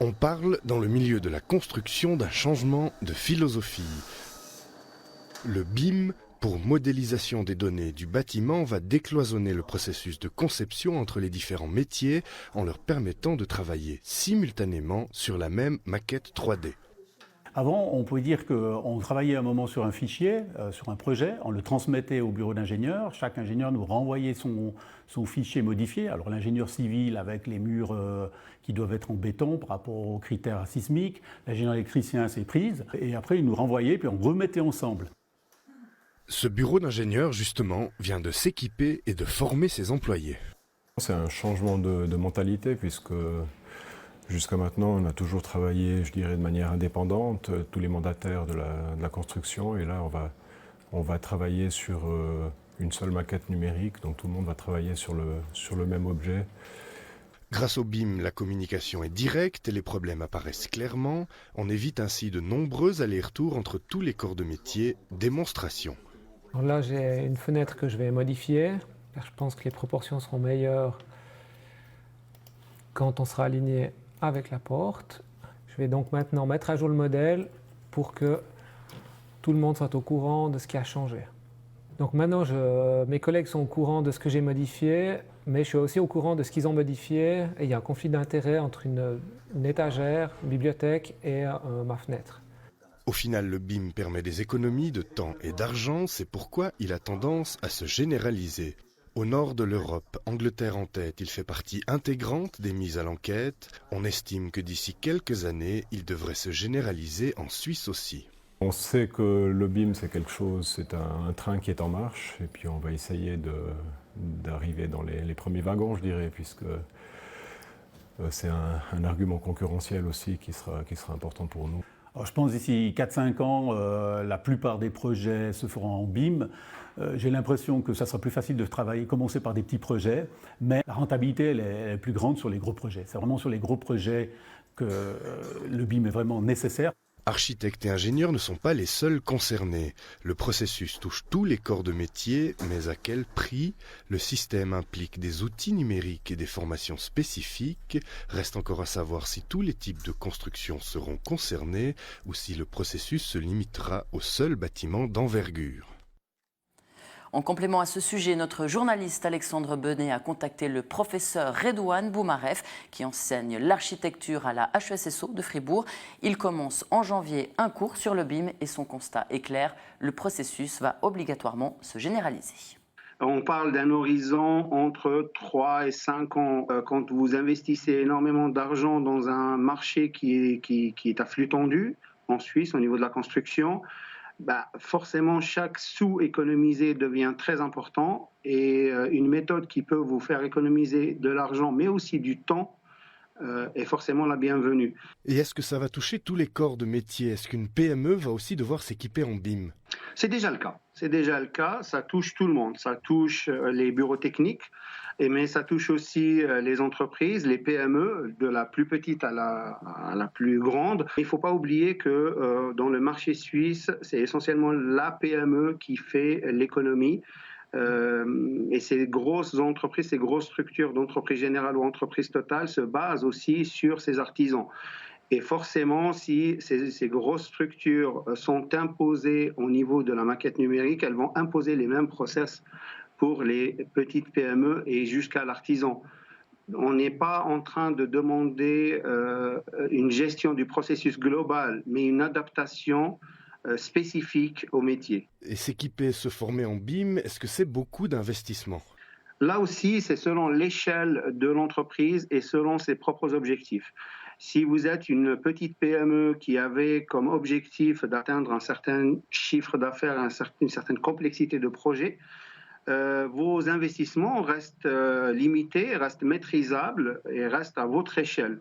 On parle dans le milieu de la construction d'un changement de philosophie. Le BIM, pour modélisation des données du bâtiment, va décloisonner le processus de conception entre les différents métiers en leur permettant de travailler simultanément sur la même maquette 3D. Avant, on pouvait dire qu'on travaillait un moment sur un fichier, sur un projet, on le transmettait au bureau d'ingénieur, chaque ingénieur nous renvoyait son fichier modifié. Alors l'ingénieur civil avec les murs qui doivent être en béton par rapport aux critères sismiques, l'ingénieur électricien ses prises, et après il nous renvoyait puis on remettait ensemble. Ce bureau d'ingénieur, justement, vient de s'équiper et de former ses employés. C'est un changement de mentalité puisque jusqu'à maintenant, on a toujours travaillé, je dirais, de manière indépendante, tous les mandataires de la construction. Et là, on va travailler sur une seule maquette numérique, donc tout le monde va travailler sur le même objet. Grâce au BIM, la communication est directe et les problèmes apparaissent clairement. On évite ainsi de nombreux allers-retours entre tous les corps de métier. Démonstration. Alors là, j'ai une fenêtre que je vais modifier. Je pense que les proportions seront meilleures quand on sera aligné avec la porte. Je vais donc maintenant mettre à jour le modèle pour que tout le monde soit au courant de ce qui a changé. Donc maintenant, mes collègues sont au courant de ce que j'ai modifié, mais je suis aussi au courant de ce qu'ils ont modifié. Et il y a un conflit d'intérêt entre une étagère, une bibliothèque et ma fenêtre. Au final, le BIM permet des économies de temps et d'argent, c'est pourquoi il a tendance à se généraliser. Au nord de l'Europe, Angleterre en tête, il fait partie intégrante des mises à l'enquête. On estime que d'ici quelques années, il devrait se généraliser en Suisse aussi. On sait que le BIM, c'est quelque chose, c'est un train qui est en marche, et puis on va essayer d'arriver dans les premiers wagons, je dirais, puisque c'est un argument concurrentiel aussi qui sera important pour nous. Alors, je pense d'ici 4-5 ans, la plupart des projets se feront en BIM. J'ai l'impression que ça sera plus facile de commencer par des petits projets, mais la rentabilité elle est plus grande sur les gros projets. C'est vraiment sur les gros projets que le BIM est vraiment nécessaire. Architectes et ingénieurs ne sont pas les seuls concernés. Le processus touche tous les corps de métier, mais à quel prix? Le système implique des outils numériques et des formations spécifiques. Reste encore à savoir si tous les types de construction seront concernés ou si le processus se limitera aux seuls bâtiments d'envergure. En complément à ce sujet, notre journaliste Alexandre Benet a contacté le professeur Redouane Boumaref qui enseigne l'architecture à la HESSO de Fribourg. Il commence en janvier un cours sur le BIM et son constat est clair, le processus va obligatoirement se généraliser. On parle d'un horizon entre 3 et 5 ans. Quand vous investissez énormément d'argent dans un marché qui est à flux tendu, en Suisse au niveau de la construction, forcément, chaque sou économisé devient très important et une méthode qui peut vous faire économiser de l'argent, mais aussi du temps, est forcément la bienvenue. Et est-ce que ça va toucher tous les corps de métier? Est-ce qu'une PME va aussi devoir s'équiper en BIM? C'est déjà le cas. C'est déjà le cas. Ça touche tout le monde. Ça touche les bureaux techniques, mais ça touche aussi les entreprises, les PME, de la plus petite à la plus grande. Il ne faut pas oublier que dans le marché suisse, c'est essentiellement la PME qui fait l'économie. Et ces grosses entreprises, ces grosses structures d'entreprise générale ou entreprise totale se basent aussi sur ces artisans. Et forcément, si ces grosses structures sont imposées au niveau de la maquette numérique, elles vont imposer les mêmes process pour les petites PME et jusqu'à l'artisan. On n'est pas en train de demander une gestion du processus global, mais une adaptation spécifique au métier. Et s'équiper, se former en BIM, est-ce que c'est beaucoup d'investissement? Là aussi, c'est selon l'échelle de l'entreprise et selon ses propres objectifs. Si vous êtes une petite PME qui avait comme objectif d'atteindre un certain chiffre d'affaires, une certaine complexité de projet, vos investissements restent limités, restent maîtrisables et restent à votre échelle.